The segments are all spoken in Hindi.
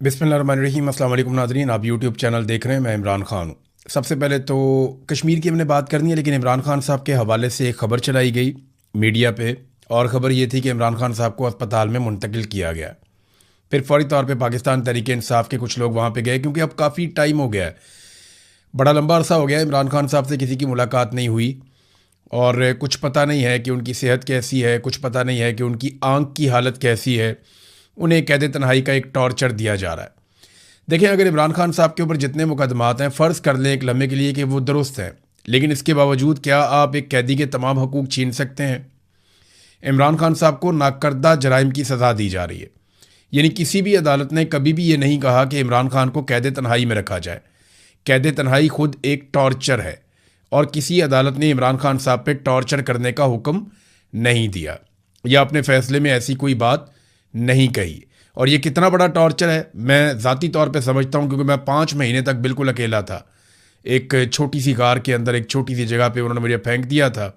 बिस्मिल्लाहिर्रहमानिर्रहीम। अस्सलाम वालेकुम नाज़रीन, आप यूट्यूब चैनल देख रहे हैं। मैं इमरान ख़ान हूँ। सबसे पहले तो कश्मीर की हमने बात करनी है, लेकिन इमरान ख़ान साहब के हवाले से एक ख़बर चलाई गई मीडिया पे, और ख़बर ये थी कि इमरान ख़ान साहब को अस्पताल में मुंतकिल किया गया। फिर फ़ौरी तौर पे पाकिस्तान तहरीक इंसाफ के कुछ लोग वहाँ पे गए, क्योंकि अब काफ़ी टाइम हो गया है, बड़ा लंबा अरसा हो गया है इमरान ख़ान साहब से किसी की मुलाकात नहीं हुई, और कुछ पता नहीं है कि उनकी सेहत कैसी है, कुछ पता नहीं है कि उनकी आँख की हालत कैसी है। उन्हें कैद तन्हाई का एक टॉर्चर दिया जा रहा है। देखें, अगर इमरान खान साहब के ऊपर जितने मुकदमात हैं, फ़र्ज़ कर लें एक लम्हे के लिए कि वो दुरुस्त हैं, लेकिन इसके बावजूद क्या आप एक कैदी के तमाम हकूक़ छीन सकते हैं? इमरान खान साहब को नाकर्दा जराइम की सज़ा दी जा रही है। यानी किसी भी अदालत ने कभी भी ये नहीं कहा कि इमरान खान को कैद तन्हाई में रखा जाए। कैद तन्हाई खुद एक टॉर्चर है, और किसी अदालत ने इमरान खान साहब पे टॉर्चर करने का हुक्म नहीं दिया, या अपने फ़ैसले में ऐसी कोई बात नहीं कही। और ये कितना बड़ा टॉर्चर है, मैं ज़ाती तौर पे समझता हूँ, क्योंकि मैं 5 महीने तक बिल्कुल अकेला था। एक छोटी सी कार के अंदर, एक छोटी सी जगह पे उन्होंने मुझे फेंक दिया था,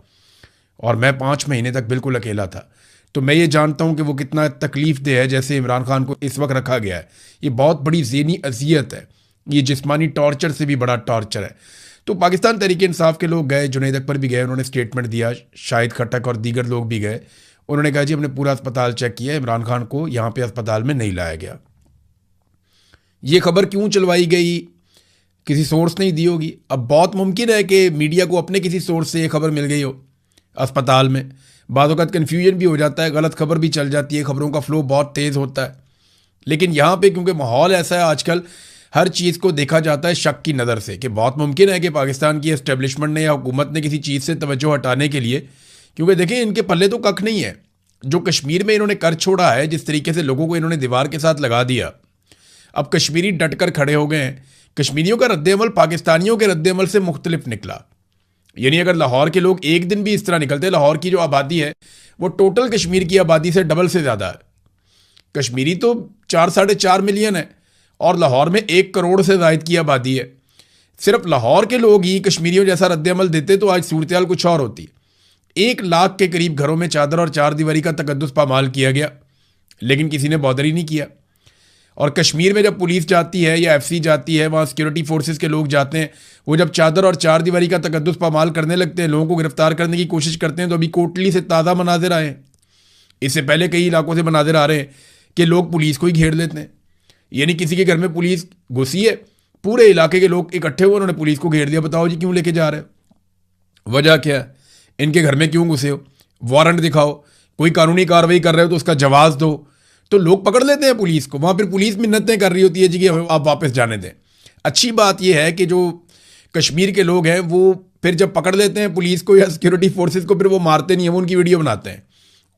और मैं 5 महीने तक बिल्कुल अकेला था। तो मैं ये जानता हूँ कि वो कितना तकलीफ़ दे है, जैसे इमरान खान को इस वक्त रखा गया है। ये बहुत बड़ी ज़हनी अजियत है, ये जिस्मानी टॉर्चर से भी बड़ा टॉर्चर है। तो पाकिस्तान तहरीक इंसाफ के लोग गए, जुनैद अकबर भी गए, उन्होंने स्टेटमेंट दिया, शाहिद खट्टक और दीगर लोग भी गए। उन्होंने कहा जी हमने पूरा अस्पताल चेक किया, इमरान खान को यहाँ पे अस्पताल में नहीं लाया गया। ये खबर क्यों चलवाई गई, किसी सोर्स नहीं दी होगी। अब बहुत मुमकिन है कि मीडिया को अपने किसी सोर्स से ये खबर मिल गई हो अस्पताल में। बाद वक़्त कन्फ्यूजन भी हो जाता है, गलत खबर भी चल जाती है, खबरों का फ्लो बहुत तेज़ होता है। लेकिन यहाँ पे क्योंकि माहौल ऐसा है आजकल, हर चीज़ को देखा जाता है शक की नज़र से, कि बहुत मुमकिन है कि पाकिस्तान की एस्टेब्लिशमेंट ने या हुकूमत ने किसी चीज़ से तवज्जो हटाने के लिए, क्योंकि देखिए इनके पल्ले तो कख नहीं है। जो कश्मीर में इन्होंने कर छोड़ा है, जिस तरीके से लोगों को इन्होंने दीवार के साथ लगा दिया, अब कश्मीरी डट कर खड़े हो गए हैं। कश्मीरियों का रद्द-ए-अमल पाकिस्तानियों के रद्द-ए-अमल से मुख्तलिफ निकला। यानी अगर लाहौर के लोग एक दिन भी इस तरह निकलते, लाहौर की जो आबादी है वो टोटल कश्मीर की आबादी से डबल से ज़्यादा है। कश्मीरी तो 4-4.5 मिलियन है, और लाहौर में 1 करोड़ से ज़ायद की आबादी है। सिर्फ लाहौर के लोग ही कश्मीरियों जैसा रद्द-ए-अमल देते तो आज सूरत कुछ और होती। 1 लाख के करीब घरों में चादर और चारदीवारी का तकद्दुस पामाल किया गया, लेकिन किसी ने बॉदर ही नहीं किया। और कश्मीर में जब पुलिस जाती है या एफसी जाती है, वहाँ सिक्योरिटी फोर्सेस के लोग जाते हैं, वो जब चादर और चारदीवारी का तकद्दुस पामाल करने लगते हैं, लोगों को गिरफ्तार करने की कोशिश करते हैं, तो अभी कोटली से ताज़ा मनाजिर आए हैं। इससे पहले कई इलाकों से मनाजिर आ रहे हैं कि लोग पुलिस को ही घेर लेते हैं। यानी किसी के घर में पुलिस घुसी है, पूरे इलाके के लोग इकट्ठे हुए, उन्होंने पुलिस को घेर दिया। बताओ जी क्यों लेके जा रहे हो, वजह क्या है, इनके घर में क्यों घुसे हो, वारंट दिखाओ, कोई कानूनी कार्रवाई कर रहे हो तो उसका जवाब दो। तो लोग पकड़ लेते हैं पुलिस को, वहाँ फिर पुलिस मिन्नतें कर रही होती है जी कि आप वापस जाने दें। अच्छी बात यह है कि जो कश्मीर के लोग हैं वो फिर जब पकड़ लेते हैं पुलिस को या सिक्योरिटी फोर्सेस को, फिर वो मारते नहीं हैं, वो उनकी वीडियो बनाते हैं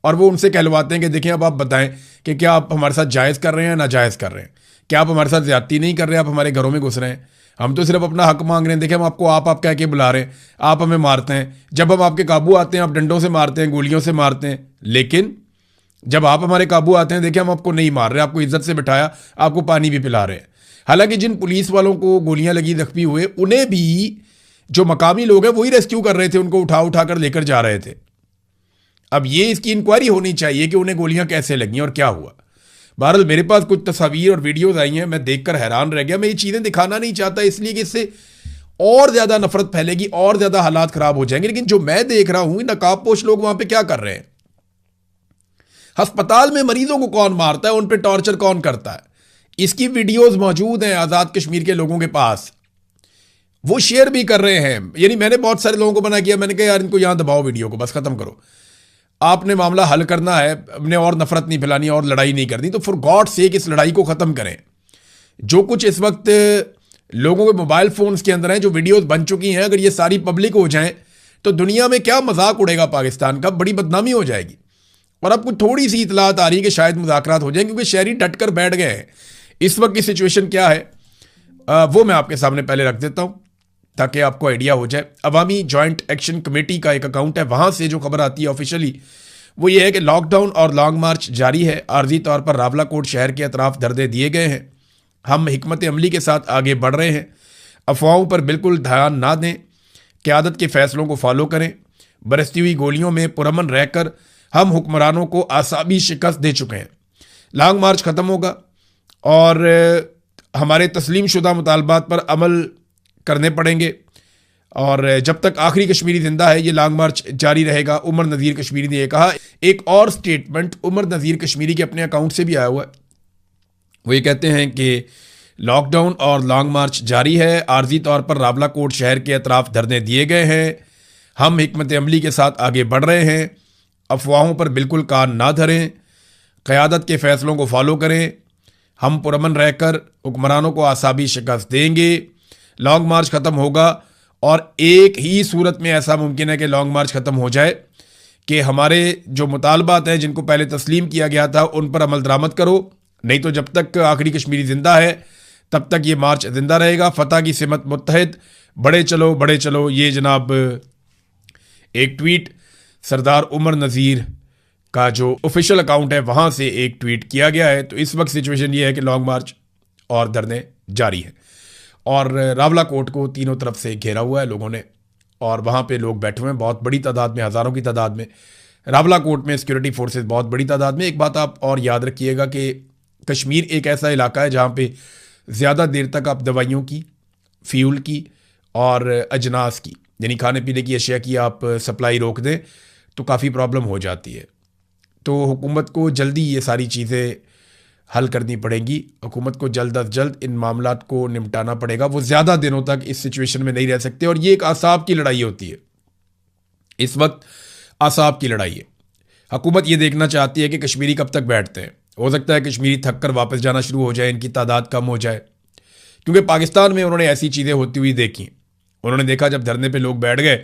और वो उनसे कहलवाते हैं कि देखें अब आप बताएं कि क्या आप हमारे साथ जायज़ कर रहे हैं या नाजायज़ कर रहे हैं, क्या आप हमारे साथ ज़्यादती नहीं कर रहे हैं, आप हमारे घरों में घुस रहे हैं, हम तो सिर्फ अपना हक मांग रहे हैं। देखें हम आपको आप कह के बुला रहे हैं, आप हमें मारते हैं। जब हम आपके काबू आते हैं आप डंडों से मारते हैं, गोलियों से मारते हैं, लेकिन जब आप हमारे काबू आते हैं, देखिए हम आपको नहीं मार रहे, आपको इज्जत से बिठाया, आपको पानी भी पिला रहे हैं। हालांकि जिन पुलिस वालों को गोलियां लगी जख्मी हुए, उन्हें भी जो मकामी लोग हैं वही रेस्क्यू कर रहे थे, उनको उठा उठा कर लेकर जा रहे थे। अब ये इसकी इंक्वायरी होनी चाहिए कि उन्हें गोलियां कैसे लगी और क्या हुआ। बहरहाल मेरे पास कुछ तस्वीर और वीडियोज आई हैं, मैं देखकर हैरान रह गया। मैं ये चीज़ें दिखाना नहीं चाहता, इसलिए कि इससे और ज़्यादा नफरत फैलेगी और ज़्यादा हालात ख़राब हो जाएंगे। लेकिन जो मैं देख रहा हूं, नकाबपोश लोग वहां पे क्या कर रहे हैं, अस्पताल में मरीजों को कौन मारता है, उन पर टॉर्चर कौन करता है, इसकी वीडियोज मौजूद हैं आज़ाद कश्मीर के लोगों के पास, वो शेयर भी कर रहे हैं। यानी मैंने बहुत सारे लोगों को मना किया, मैंने कहा यार इनको यहां दबाओ, वीडियो को बस ख़त्म करो, आपने मामला हल करना है, अपने और नफरत नहीं फैलानी और लड़ाई नहीं करनी, तो फॉर गॉड सेक इस लड़ाई को ख़त्म करें। जो कुछ इस वक्त लोगों के मोबाइल फ़ोन्स के अंदर हैं, जो वीडियोस बन चुकी हैं, अगर ये सारी पब्लिक हो जाएं तो दुनिया में क्या मजाक उड़ेगा पाकिस्तान का, बड़ी बदनामी हो जाएगी। और अब कुछ थोड़ी सी इतलात आ रही है कि शायद मुज़ाकरात हो जाएं, क्योंकि शहरी डट कर बैठ गए हैं। इस वक्त की सिचुएशन क्या है वो मैं आपके सामने पहले रख देता हूँ ताकि आपको आइडिया हो जाए। अवामी जॉइंट एक्शन कमेटी का एक अकाउंट है, वहाँ से जो खबर आती है ऑफिशियली वो ये है कि लॉकडाउन और लॉन्ग मार्च जारी है, आर्जी तौर पर रावलाकोट शहर के अतराफ दर्दे दिए गए हैं, हम हिकमत अमली के साथ आगे बढ़ रहे हैं, अफवाहों पर बिल्कुल ध्यान ना दें, क़यादत के फ़ैसलों को फॉलो करें, बरसती हुई गोलियों में पुरअमन रहकर हम हुक्मरानों को आसाबी शिकस्त दे चुके हैं। लॉन्ग मार्च ख़त्म होगा और हमारे तस्लीम शुदा मुतालबात पर अमल करने पड़ेंगे, और जब तक आखिरी कश्मीरी जिंदा है ये लॉन्ग मार्च जारी रहेगा। उमर नज़ीर कश्मीरी ने यह कहा। एक और स्टेटमेंट उमर नज़ीर कश्मीरी के अपने अकाउंट से भी आया हुआ है। वो ये कहते हैं कि लॉकडाउन और लॉन्ग मार्च जारी है, आर्जी तौर पर रावलाकोट शहर के अतराफ धरने दिए गए हैं, हम हिकमत अमली के साथ आगे बढ़ रहे हैं, अफवाहों पर बिल्कुल कान ना धरें, क़यादत के फ़ैसलों को फॉलो करें, हम पुरअमन रहकर हुक्मरानों को आसाबी शिकस्त देंगे, लॉन्ग मार्च ख़त्म होगा और एक ही सूरत में ऐसा मुमकिन है कि लॉन्ग मार्च ख़त्म हो जाए कि हमारे जो मुतालबात हैं जिनको पहले तस्लीम किया गया था उन पर अमल दरामद करो, नहीं तो जब तक आखिरी कश्मीरी ज़िंदा है तब तक ये मार्च ज़िंदा रहेगा। फतह की सिमत मुत्तहिद, बड़े चलो। ये जनाब एक ट्वीट सरदार उमर नज़ीर का जो ऑफिशियल अकाउंट है वहाँ से एक ट्वीट किया गया है। तो इस वक्त सिचुएशन ये है कि लॉन्ग मार्च और धरने जारी है और रावलाकोट को तीनों तरफ से घेरा हुआ है लोगों ने, और वहाँ पे लोग बैठे हुए हैं बहुत बड़ी तादाद में, हज़ारों की तादाद में। रावलाकोट में सिक्योरिटी फोर्सेस बहुत बड़ी तादाद में। एक बात आप और याद रखिएगा कि कश्मीर एक ऐसा इलाका है जहाँ पे ज़्यादा देर तक आप दवाइयों की, फ्यूल की और अजनास की यानी खाने पीने की अशिया की आप सप्लाई रोक दें तो काफ़ी प्रॉब्लम हो जाती है। तो हुकूमत को जल्दी ये सारी चीज़ें हल करनी पड़ेंगी, हुकूमत को जल्द अज जल्द इन मामलात को निपटाना पड़ेगा। वो ज़्यादा दिनों तक इस सिचुएशन में नहीं रह सकते और ये एक आसाब की लड़ाई होती है, इस वक्त आसाब की लड़ाई है। हुकूमत ये देखना चाहती है कि कश्मीरी कब तक बैठते हैं। हो सकता है कश्मीरी थक कर वापस जाना शुरू हो जाए, इनकी तादाद कम हो जाए, क्योंकि पाकिस्तान में उन्होंने ऐसी चीज़ें होती हुई देखी। उन्होंने देखा जब धरने पे लोग बैठ गए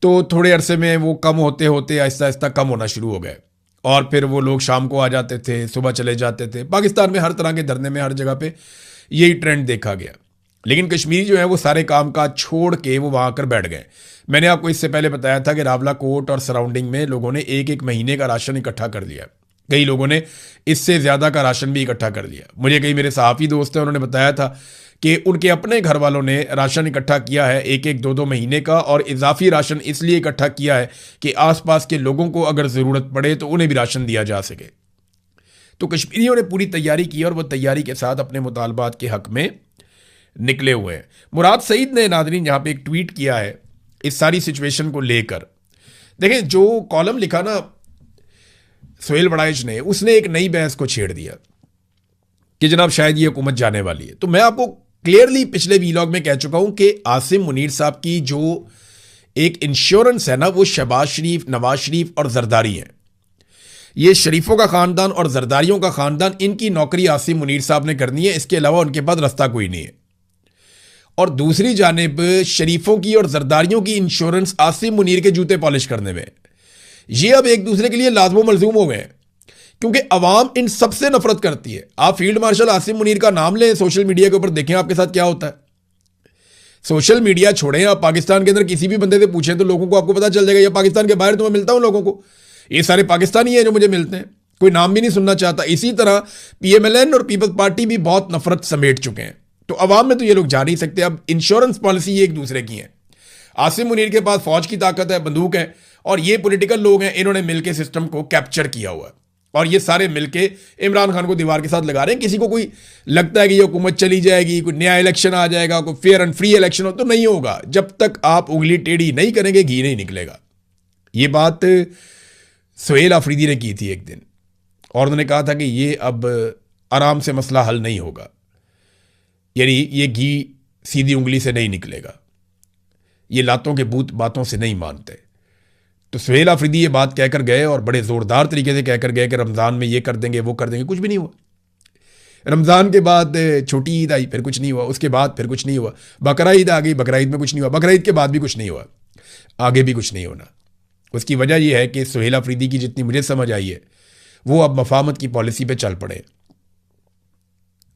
तो थोड़े अरसे में वो कम होते होते आहिस्ता आहिस्ता कम होना शुरू हो गए और फिर वो लोग शाम को आ जाते थे, सुबह चले जाते थे। पाकिस्तान में हर तरह के धरने में हर जगह पे यही ट्रेंड देखा गया। लेकिन कश्मीरी जो है वो सारे काम काज छोड़ के वो वहाँ आकर बैठ गए। मैंने आपको इससे पहले बताया था कि रावलाकोट और सराउंडिंग में लोगों ने एक एक महीने का राशन इकट्ठा कर लिया, कई लोगों ने इससे ज़्यादा का राशन भी इकट्ठा कर लिया। मुझे कई मेरे सहाफ़ी दोस्त हैं, उन्होंने बताया था कि उनके अपने घर वालों ने राशन इकट्ठा किया है एक एक दो दो महीने का, और इजाफी राशन इसलिए इकट्ठा किया है कि आसपास के लोगों को अगर ज़रूरत पड़े तो उन्हें भी राशन दिया जा सके। तो कश्मीरियों ने पूरी तैयारी की और वह तैयारी के साथ अपने मुतालबात के हक़ में निकले हुए हैं। मुराद सईद ने नाज़रीन यहाँ पे एक ट्वीट किया है इस सारी सिचुएशन को लेकर। देखें, जो कॉलम लिखा ना सोहेल वड़ाइच ने, उसने एक नई बहस को छेड़ दिया कि जनाब शायद ये हुकूमत जाने वाली है। तो मैं आपको क्लियरली पिछले वीलॉग में कह चुका हूं कि आसिम मुनीर साहब की जो एक इंश्योरेंस है ना, वो शहबाज शरीफ, नवाज शरीफ और जरदारी है। ये शरीफों का खानदान और जरदारियों का खानदान, इनकी नौकरी आसिम मुनीर साहब ने करनी है, इसके अलावा उनके पास रास्ता कोई नहीं है। और दूसरी जानिब शरीफों की और जरदारियों की इंश्योरेंस आसिम मुनीर के जूते पॉलिश करने में। ये अब एक दूसरे के लिए लाजमो मलजूम हो गए हैं क्योंकि अवाम इन सबसे नफरत करती है। आप फील्ड मार्शल आसिम मुनीर का नाम लें, सोशल मीडिया के ऊपर देखें आपके साथ क्या होता है। सोशल मीडिया छोड़ें, आप पाकिस्तान के अंदर किसी भी बंदे से पूछें तो लोगों को आपको पता चल जाएगा, या पाकिस्तान के बाहर तो मैं मिलता हूं लोगों को, ये सारे पाकिस्तानी हैं जो मुझे मिलते हैं, कोई नाम भी नहीं सुनना चाहता। इसी तरह PMLN और पीपल्स पार्टी भी बहुत नफरत समेट चुके हैं। तो अवाम में तो ये लोग जा नहीं सकते। अब इंश्योरेंस पॉलिसी एक दूसरे की है। आसिम मुनीर के पास फौज की ताकत है, बंदूक है, और ये पॉलिटिकल लोग हैं, इन्होंने मिलकर सिस्टम को कैप्चर किया हुआ है और ये सारे मिलके इमरान खान को दीवार के साथ लगा रहे हैं। किसी को कोई लगता है कि ये हुकूमत चली जाएगी, कोई नया इलेक्शन आ जाएगा, कोई फेयर एंड फ्री इलेक्शन हो, तो नहीं होगा। जब तक आप उंगली टेढ़ी नहीं करेंगे घी नहीं निकलेगा। ये बात सोहेल आफरीदी ने की थी एक दिन, और उन्होंने कहा था कि ये अब आराम से मसला हल नहीं होगा, यानी ये घी सीधी उंगली से नहीं निकलेगा, ये लातों के बूत बातों से नहीं मानते। तो सोहेल आफरीदी ये बात कहकर गए और बड़े ज़ोरदार तरीके से कहकर गए कि रमज़ान में ये कर देंगे, वो कर देंगे। कुछ भी नहीं हुआ। रमज़ान के बाद छोटी ईद आई, फिर कुछ नहीं हुआ। उसके बाद फिर कुछ नहीं हुआ। बकरा ईद आ गई, बकरा ईद में कुछ नहीं हुआ। बकरा ईद के बाद भी कुछ नहीं हुआ, आगे भी कुछ नहीं होना। उसकी वजह यह है कि सोहेल आफरीदी की जितनी मुझे समझ आई है, वो अब मफाहमत की पॉलिसी पर चल पड़े।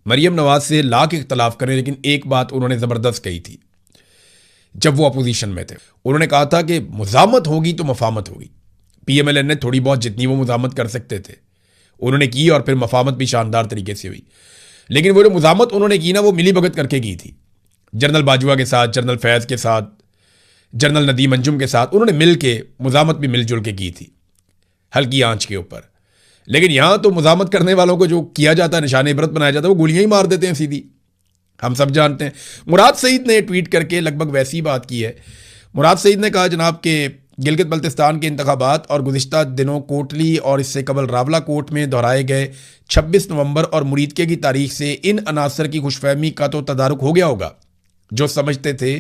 मरियम नवाज से लाख इख्तलाफ करें, लेकिन एक बात उन्होंने ज़बरदस्त कही थी जब वो अपोजिशन में थे। उन्होंने कहा था कि मुज़ामत होगी तो मफाहमत होगी। PMLN ने थोड़ी बहुत जितनी वो मुज़ामत कर सकते थे उन्होंने की, और फिर मफाहमत भी शानदार तरीके से हुई। लेकिन वो जो मुज़ामत उन्होंने की ना, वो मिली भगत करके की थी। जनरल बाजवा के साथ, जनरल फैज़ के साथ, जनरल नदीम अंजुम के साथ उन्होंने मिल के मुज़ामत भी मिलजुल के की थी, हल्की आंच के ऊपर। लेकिन यहां तो मुजामत करने वालों को जो किया जाता है, निशाने इबरत बनाया जाता है, वो गोलियां ही मार देते हैं सीधी। हम सब जानते हैं। मुराद सईद ने ट्वीट करके लगभग वैसी बात की है। मुराद सईद ने कहा, जनाब के गिलगित बल्तिस्तान के इंतखाबात और गुज़िश्ता दिनों कोटली और इससे कबल रावला कोट में दोहराए गए 26 नवंबर और मुरीदके की तारीख से इन अनासर की खुशफहमी का तो तदारुक हो गया होगा जो समझते थे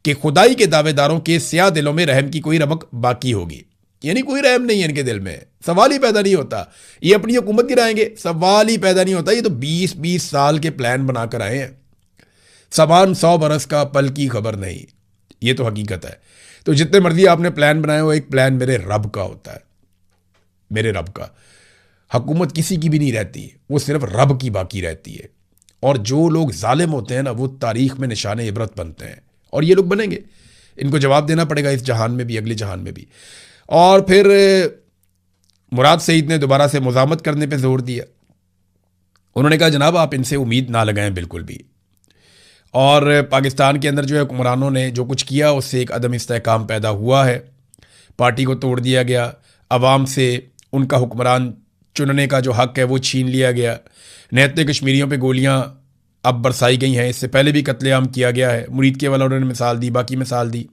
कि खुदाई के दावेदारों के स्याह दिलों में रहम की कोई रमक बाकी होगी। यानी कोई रहम नहीं है इनके दिल में, सवाल ही पैदा नहीं होता। ये अपनी हुकूमत गिराएंगे, सवाल ही पैदा नहीं होता। ये तो 20-20 साल के प्लान बनाकर आए हैं। समान 100 बरस का पल की खबर नहीं, ये तो हकीकत है। तो जितने मर्जी आपने प्लान बनाए हो, एक प्लान मेरे रब का होता है, मेरे रब का। हुकूमत किसी की भी नहीं रहती, वो सिर्फ रब की बाकी रहती है। और जो लोग जालिम होते हैं ना, वो तारीख में निशाने इबरत बनते हैं, और ये लोग बनेंगे। इनको जवाब देना पड़ेगा इस जहान में भी, अगले जहान में भी। और फिर मुराद सईद ने दोबारा से मुजामत करने पे जोर दिया। उन्होंने कहा, जनाब आप इनसे उम्मीद ना लगाएं बिल्कुल भी। और पाकिस्तान के अंदर जो है हुक्मरानों ने जो कुछ किया, उससे एक अदम इस्तेहकाम पैदा हुआ है। पार्टी को तोड़ दिया गया, अवाम से उनका हुक्मरान चुनने का जो हक है वो छीन लिया गया। निहत्ते कश्मीरियों पे गोलियां अब बरसाई गई हैं। इससे पहले भी कत्लेआम किया गया है। मुरीद के वाला उन्होंने मिसाल दी, बाकी मिसाल दी।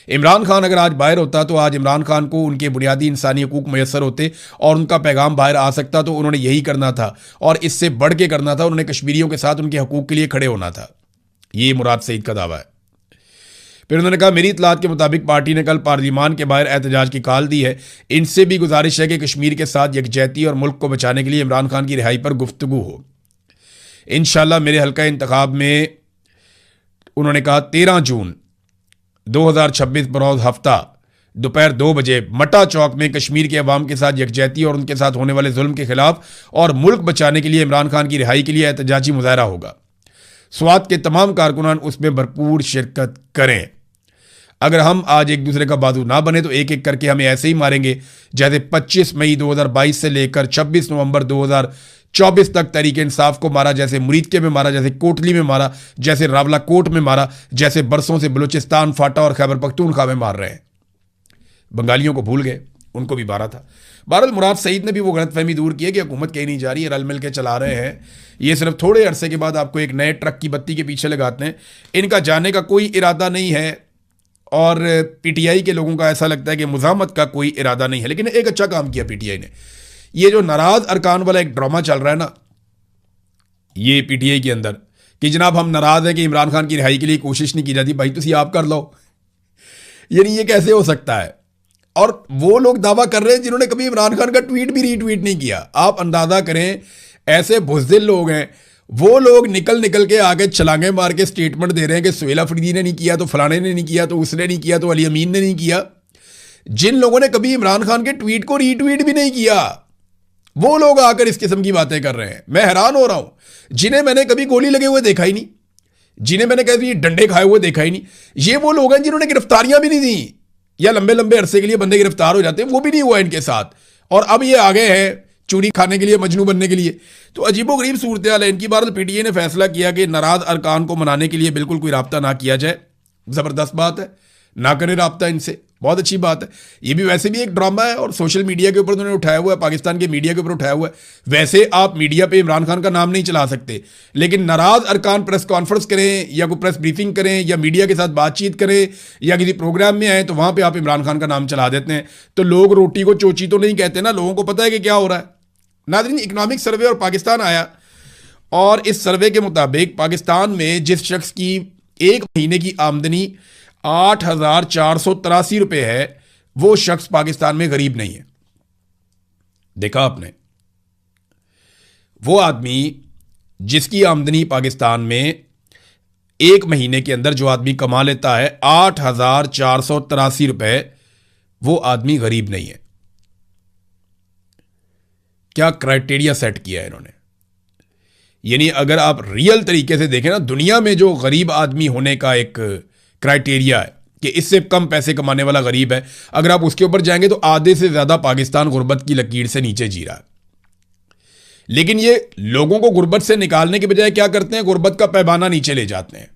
इमरान खान अगर आज बाहर होता तो आज इमरान खान को उनके बुनियादी इंसानी हकूक मैसर होते और उनका पैगाम बाहर आ सकता, तो उन्होंने यही करना था और इससे बढ़ के करना था। उन्होंने कश्मीरियों के साथ उनके हकूक के लिए खड़े होना था। ये मुराद सईद का दावा है। फिर उन्होंने कहा, मेरी इतलात के मुताबिक पार्टी ने कल पार्लिमान के बाहर एहतजाज की कॉल दी है। इनसे भी गुजारिश है कि कश्मीर के साथ यकजहती और मुल्क को बचाने के लिए इमरान खान की रिहाई पर गुफ्तगू हो। इंशाल्लाह मेरे हल्का इंतखाब में, उन्होंने कहा 13 जून 2026 बरोज हफ्ता दोपहर 2 बजे मटा चौक में कश्मीर के अवाम के साथ यकजहती और उनके साथ होने वाले जुल्म के खिलाफ और मुल्क बचाने के लिए इमरान खान की रिहाई के लिए एहतजाजी मुजाहरा होगा। स्वात के तमाम कारकुनान उसमें भरपूर शिरकत करें। अगर हम आज एक दूसरे का बाजू ना बने तो एक एक करके हमें ऐसे ही मारेंगे जैसे 25 मई 2022 से लेकर 26 नवंबर 2024 तक तहरीक इंसाफ को मारा, जैसे मुरीदके में मारा, जैसे कोटली में मारा, जैसे रावला कोट में मारा, जैसे बरसों से बलूचिस्तान, फाटा और खैबर पख्तूनख्वा में मार रहे हैं। बंगालियों को भूल गए, उनको भी मारा था। बहरहाल मुराद सईद ने भी वो गलतफहमी दूर की है कि हुकूमत कहीं नहीं जा रही है, रल मिल के चला रहे हैं। ये सिर्फ थोड़े अरसे के बाद आपको एक नए ट्रक की बत्ती के पीछे लगाते हैं। इनका जाने का कोई इरादा नहीं है और पीटीआई के लोगों का ऐसा लगता है कि मुजामत का कोई इरादा नहीं है। लेकिन एक अच्छा काम किया पीटीआई ने। ये जो नाराज अरकान वाला एक ड्रामा चल रहा है ना, ये पीटीआई के अंदर, कि जनाब हम नाराज हैं कि इमरान खान की रिहाई के लिए कोशिश नहीं की जाती, भाई तुसी आप कर लो। यानी ये कैसे हो सकता है? और वो लोग दावा कर रहे हैं जिन्होंने कभी इमरान खान का ट्वीट भी रीट्वीट नहीं किया। आप अंदाजा करें, ऐसे बुज़दिल लोग हैं। वो लोग निकल निकल के आगे छलांगे मार के स्टेटमेंट दे रहे हैं कि सुहेल अफरीदी ने नहीं किया तो फलाने ने नहीं किया तो उसने नहीं किया तो अली अमीन ने नहीं किया। जिन लोगों ने कभी इमरान खान के ट्वीट को रीट्वीट भी नहीं किया, वो लोग आकर इस किस्म की बातें कर रहे हैं। मैं हैरान हो रहा हूं। जिन्हें मैंने कभी गोली लगे हुए देखा ही नहीं, जिन्हें मैंने कभी डंडे खाए हुए देखा ही नहीं, ये वो लोग हैं जिन्होंने गिरफ्तारियां भी नहीं दी, या लंबे लंबे अरसे के लिए बंदे गिरफ्तार हो जाते हैं, वो भी नहीं हुआ इनके साथ। और अब ये आ गए हैं चूरी खाने के लिए, मजनू बनने के लिए। तो अजीबोगरीब सूरत हाल है इनकी। बार पीटीए ने फैसला किया कि नाराज अरकान को मनाने के लिए बिल्कुल कोई राब्ता ना किया जाए। जबरदस्त बात है, ना करें राब्ता इनसे, बहुत अच्छी बात है। ये भी वैसे भी एक ड्रामा है और सोशल मीडिया के ऊपर उन्होंने उठाया हुआ है, पाकिस्तान के मीडिया के ऊपर उठाया हुआ है। वैसे आप मीडिया पे इमरान खान का नाम नहीं चला सकते, लेकिन नाराज अरकान प्रेस कॉन्फ्रेंस करें या कोई प्रेस ब्रीफिंग करें या मीडिया के साथ बातचीत करें या किसी प्रोग्राम में आए तो वहां पर आप इमरान खान का नाम चला देते हैं। तो लोग रोटी को चोची तो नहीं कहते ना, लोगों को पता है कि क्या हो रहा है। नाज़रीन, इकोनॉमिक सर्वे और पाकिस्तान आया और इस सर्वे के मुताबिक पाकिस्तान में जिस शख्स की एक महीने की आमदनी 8,483 रुपये है, वो शख्स पाकिस्तान में गरीब नहीं है। देखा आपने, वो आदमी जिसकी आमदनी पाकिस्तान में एक महीने के अंदर जो आदमी कमा लेता है 8,483 रुपये, वो आदमी गरीब नहीं है। क्या क्राइटेरिया सेट किया है इन्होंने। यानी अगर आप रियल तरीके से देखें ना, दुनिया में जो गरीब आदमी होने का एक क्राइटेरिया है कि इससे कम पैसे कमाने वाला गरीब है, अगर आप उसके ऊपर जाएंगे तो आधे से ज्यादा पाकिस्तान गुर्बत की लकीर से नीचे जी रहा है। लेकिन ये लोगों को गुर्बत से निकालने के बजाय क्या करते हैं, गुर्बत का पैमाना नीचे ले जाते हैं।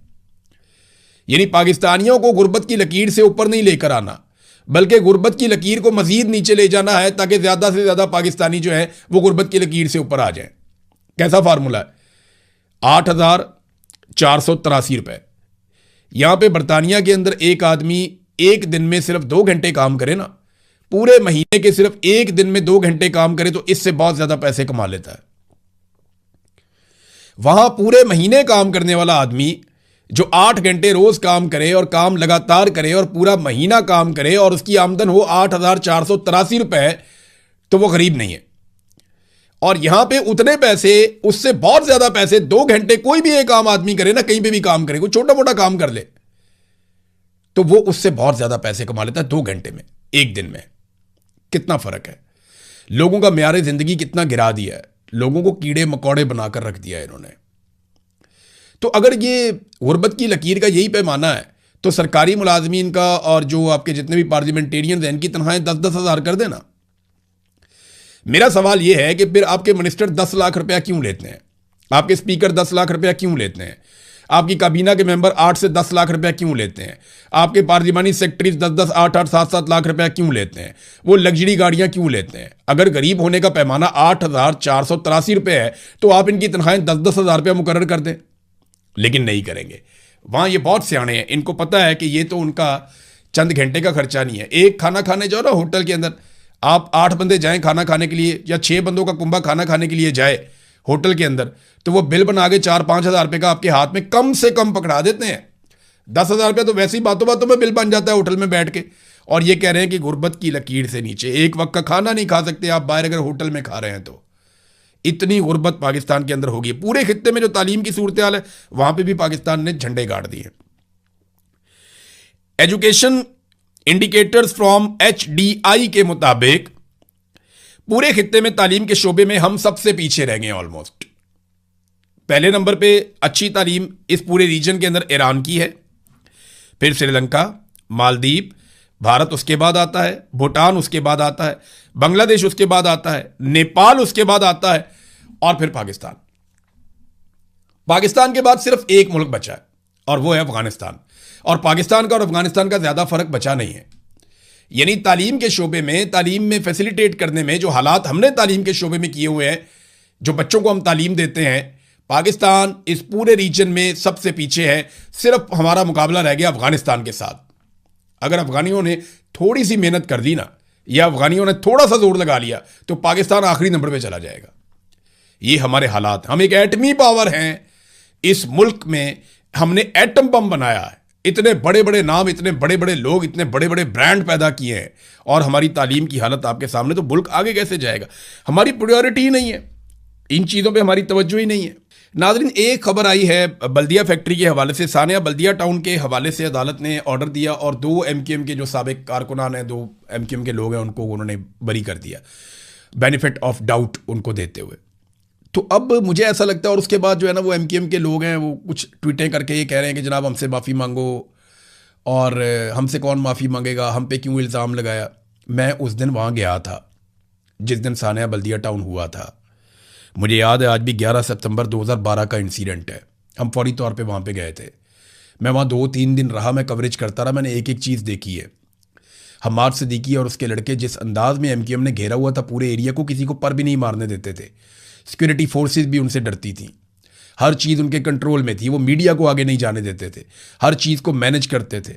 यानी पाकिस्तानियों को गुर्बत की लकीर से ऊपर नहीं लेकर आना, बल्कि गुर्बत की लकीर को मजीद नीचे ले जाना है ताकि ज़्यादा से ज़्यादा पाकिस्तानी जो है वो गुर्बत की लकीर से ऊपर आ जाए। कैसा फार्मूला है? 8,483 रुपये। यहां पे बरतानिया के अंदर एक आदमी एक दिन में सिर्फ 2 घंटे काम करे ना, पूरे महीने के सिर्फ एक दिन में 2 घंटे काम करे तो इससे बहुत ज्यादा पैसे कमा लेता है। वहां पूरे महीने काम करने वाला आदमी जो 8 घंटे रोज काम करे और काम लगातार करे और पूरा महीना काम करे और उसकी आमदन हो 8,483 रुपए, तो वो गरीब नहीं है। और यहां पे उतने पैसे, उससे बहुत ज्यादा पैसे 2 घंटे कोई भी एक आम आदमी करे ना, कहीं पे भी काम करे, कोई छोटा मोटा काम कर ले, तो वो उससे बहुत ज्यादा पैसे कमा लेता है 2 घंटे में, एक दिन में। कितना फर्क है। लोगों का म्यार जिंदगी कितना गिरा दिया है, लोगों को कीड़े मकोड़े बनाकर रख दिया है इन्होंने। तो अगर ये गुर्बत की लकीर का यही पैमाना है तो सरकारी मुलाजमीन का और जो आपके जितने भी पार्लियामेंटेरियन हैं इनकी तनख्वाहें 10-10 हज़ार कर देना। मेरा सवाल यह है कि फिर आपके मिनिस्टर 10 लाख रुपया क्यों लेते हैं, आपके स्पीकर 10 लाख रुपया क्यों लेते हैं, आपकी काबीना के मेंबर 8 से 10 लाख रुपया क्यों लेते हैं, आपके पार्लिमानी सेक्रेटरीज 10-10, 8-8, 7-7 लाख रुपया क्यों लेते हैं, वो लग्जरी गाड़ियां क्यों लेते हैं? अगर गरीब होने का पैमाना 8,483 रुपये है तो आप इनकी तनख्वाहें 10-10 हज़ार रुपया मुकर्रर कर दें, लेकिन नहीं करेंगे। वहां ये बहुत सियाने हैं, इनको पता है कि ये तो उनका चंद घंटे का खर्चा नहीं है। एक खाना खाने जाओ ना होटल के अंदर, आप 8 बंदे जाएं खाना खाने के लिए या 6 बंदों का कुंभा खाना खाने के लिए जाए होटल के अंदर, तो वो बिल बना के 4-5 हज़ार रुपये का आपके हाथ में कम से कम पकड़ा देते हैं। 10 हज़ार रुपये तो वैसे ही बातों बातों में बिल बन जाता है होटल में बैठ के, और ये कह रहे हैं कि गुर्बत की लकीर से नीचे एक वक्त का खाना नहीं खा सकते आप बाहर अगर होटल में खा रहे हैं तो। इतनी गुर्बत पाकिस्तान के अंदर होगी। पूरे खित्ते में जो तालीम की सूरत हाल है वहां पे भी पाकिस्तान ने झंडे गाड़ दिए। एजुकेशन इंडिकेटर्स फ्रॉम HDI के मुताबिक पूरे खित्ते में तालीम के शोबे में हम सबसे पीछे रह गए ऑलमोस्ट। पहले नंबर पे अच्छी तालीम इस पूरे रीजन के अंदर ईरान की है, फिर श्रीलंका, मालदीव, भारत उसके बाद आता है, भूटान उसके बाद आता है, बांग्लादेश उसके बाद आता है, नेपाल उसके बाद आता है और फिर पाकिस्तान। पाकिस्तान के बाद सिर्फ एक मुल्क बचा है और वो है अफगानिस्तान। और पाकिस्तान का और अफगानिस्तान का ज्यादा फर्क बचा नहीं है। यानी तालीम के शोबे में, तालीम में फैसिलिटेट करने में जो हालात हमने तालीम के शोबे में किए हुए हैं, जो बच्चों को हम तालीम देते हैं, पाकिस्तान इस पूरे रीजन में सबसे पीछे है। सिर्फ हमारा मुकाबला रह गया अफगानिस्तान के साथ। अगर अफगानियों ने थोड़ी सी मेहनत कर दी ना, या अफगानियों ने थोड़ा सा जोर लगा लिया, तो पाकिस्तान आखिरी नंबर पे चला जाएगा। ये हमारे हालात। हम एक एटमी पावर हैं इस मुल्क में, हमने एटम बम बनाया है, इतने बड़े बड़े नाम, इतने बड़े बड़े लोग, इतने बड़े बड़े ब्रांड पैदा किए हैं, और हमारी तालीम की हालत आपके सामने, तो मुल्क आगे कैसे जाएगा? हमारी प्रायोरिटी ही नहीं है, इन चीज़ों पे हमारी तवज्जो ही नहीं है। नाज़रीन, एक खबर आई है बल्दिया फैक्ट्री के हवाले से। सानिया बल्दिया टाउन के हवाले से अदालत ने ऑर्डर दिया और 2 MQM के जो साबिक कारकुनान हैं, 2 MQM के लोग हैं, उनको उन्होंने बरी कर दिया, बेनिफिट ऑफ डाउट उनको देते हुए। तो अब मुझे ऐसा लगता है, और उसके बाद जो है ना वो MQM के लोग हैं वो कुछ ट्वीटें करके ये कह रहे हैं कि जनाब हमसे माफ़ी मांगो, और हमसे कौन माफ़ी मांगेगा, हम पे क्यों इल्ज़ाम लगाया। मैं उस दिन वहाँ गया था जिस दिन सानिया बल्दिया टाउन हुआ था। मुझे याद है आज भी 11 सितंबर 2012 का इंसिडेंट है। हम फौरी तौर पे वहाँ पे गए थे। मैं वहाँ 2-3 दिन रहा, मैं कवरेज करता रहा, मैंने एक एक चीज़ देखी है। हमाद सिद्दीकी और उसके लड़के जिस अंदाज में MQM ने घेरा हुआ था पूरे एरिया को, किसी को पर भी नहीं मारने देते थे। सिक्योरिटी फोर्सेस भी उनसे डरती थी, हर चीज़ उनके कंट्रोल में थी, वो मीडिया को आगे नहीं जाने देते थे, हर चीज़ को मैनेज करते थे,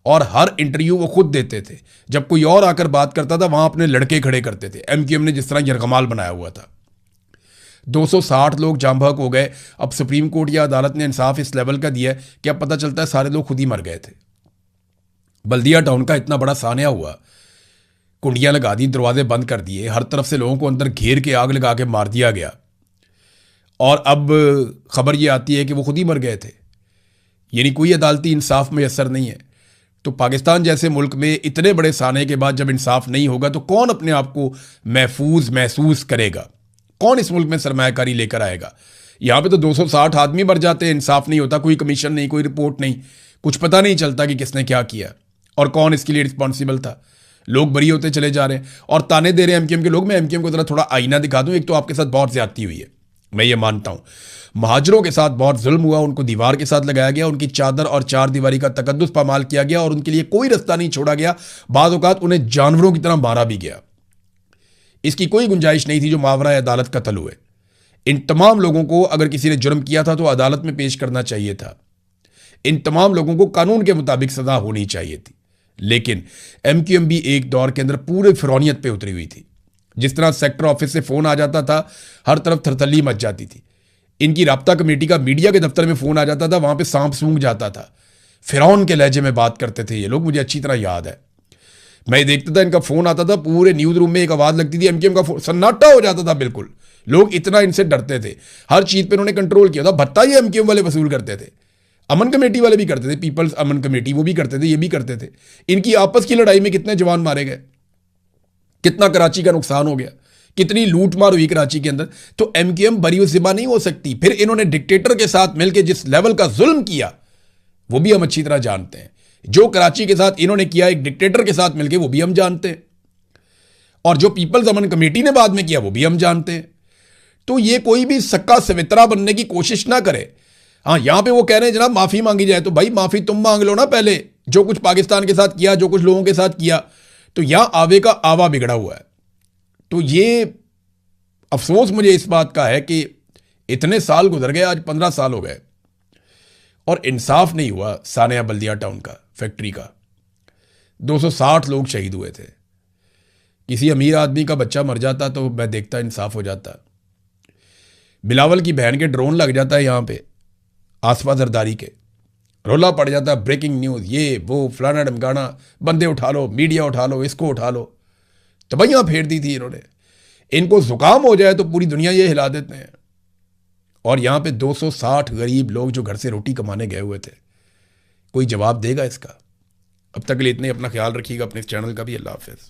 और हर इंटरव्यू वो खुद देते थे। जब कोई और आकर बात करता था वहाँ अपने लड़के खड़े करते थे। MQM ने जिस तरह यरगमाल बनाया हुआ था। 260 लोग जाम बहक हो गए। अब सुप्रीम कोर्ट या अदालत ने इंसाफ इस लेवल का दिया कि अब पता चलता है सारे लोग खुद ही मर गए थे। बल्दिया टाउन का इतना बड़ा सानिया हुआ, कुंडियां लगा दी, दरवाजे बंद कर दिए, हर तरफ से लोगों को अंदर घेर के आग लगा के मार दिया गया, और अब खबर ये आती है कि वो खुद ही मर गए थे। यानी कोई अदालती इंसाफ मैसर नहीं है। तो पाकिस्तान जैसे मुल्क में इतने बड़े साने के बाद जब इंसाफ नहीं होगा तो कौन अपने आप को महफूज महसूस करेगा? कौन इस मुल्क में सरमायाकारी लेकर आएगा? यहाँ पे तो 260 आदमी मर जाते हैं, इंसाफ नहीं होता, कोई कमीशन नहीं, कोई रिपोर्ट नहीं, कुछ पता नहीं चलता कि किसने क्या किया और कौन इसके लिए रिस्पॉन्सिबल था। लोग बरी होते चले जा रहे हैं और ताने दे रहे हैं MQM के लोग। मैं MQM को जरा थोड़ा आईना दिखा दूं। एक तो आपके साथ बहुत ज्यादती हुई है, मैं ये मानता हूं, महाजरों के साथ बहुत जुल्म हुआ, उनको दीवार के साथ लगाया गया, उनकी चादर और चार दीवारी का तकद्दुस पामाल किया गया और उनके लिए कोई रास्ता नहीं छोड़ा गया। बाद औकात उन्हें जानवरों की तरह मारा भी गया। इसकी कोई गुंजाइश नहीं थी जो मावरा अदालत कत्ल हुए। इन तमाम लोगों को अगर किसी ने जुर्म किया था तो अदालत में पेश करना चाहिए था। इन तमाम लोगों को कानून के मुताबिक सजा होनी चाहिए थी। लेकिन MQM भी एक दौर के अंदर पूरे फिरौनियत पे उतरी हुई थी। जिस तरह सेक्टर ऑफिस से फोन आ जाता था, हर तरफ थरथल्ली मच जाती थी। इनकी राब्ता कमेटी का मीडिया के दफ्तर में फोन आ जाता था, वहां पे सांप सूंघ जाता था। फिरौन के लहजे में बात करते थे ये लोग, मुझे अच्छी तरह याद है। मैं देखता था, इनका फोन आता था, पूरे न्यूज रूम में एक आवाज लगती थी, MQM का फोन, सन्नाटा हो जाता था बिल्कुल। लोग इतना इनसे डरते थे। हर चीज पे उन्होंने कंट्रोल किया था। भत्ता ये MQM वाले वसूल करते थे, अमन कमेटी वाले भी करते थे, पीपल्स अमन कमेटी वो भी करते थे, ये भी करते थे। इनकी आपस की लड़ाई में कितने जवान मारे गए, कितना कराची का नुकसान हो गया, कितनी लूट मार हुई कराची के अंदर। तो MQM बरी ज़िम्मा नहीं हो सकती। फिर इन्होंने डिक्टेटर के साथ मिलकर जिस लेवल का जुल्म किया वो भी हम अच्छी तरह जानते हैं। जो कराची के साथ इन्होंने किया एक डिक्टेटर के साथ मिलकर, वो भी हम जानते हैं। और जो पीपल्स अमन कमेटी ने बाद में किया वो भी हम जानते हैं। तो ये कोई भी सक्का सवित्रा बनने की कोशिश ना करे। हाँ, यहां पे वो कह रहे हैं जनाब माफी मांगी जाए, तो भाई माफी तुम मांग लो ना पहले, जो कुछ पाकिस्तान के साथ किया, जो कुछ लोगों के साथ किया। तो यहां आवे का आवा बिगड़ा हुआ है। तो ये अफसोस मुझे इस बात का है कि इतने साल गुजर गए, आज 15 साल हो गए और इंसाफ नहीं हुआ। सानिया बल्दिया टाउन का, फैक्ट्री का 260 लोग शहीद हुए थे। किसी अमीर आदमी का बच्चा मर जाता तो मैं देखता इंसाफ हो जाता। बिलावल की बहन के ड्रोन लग जाता है यहां पे, आसफा जरदारी के, रोला पड़ जाता है, ब्रेकिंग न्यूज, ये वो फलाना ढमकाना, बंदे उठा लो, मीडिया उठा लो, इसको उठा लो। तबैयां फेर दी थी इन्होंने। इनको जुकाम हो जाए तो पूरी दुनिया ये हिला देते हैं। और यहां पे 260 गरीब लोग जो घर से रोटी कमाने गए हुए थे, कोई जवाब देगा इसका? अब तक के लिए इतने, अपना ख्याल रखिएगा, अपने इस चैनल का भी। अल्लाह हाफिज़।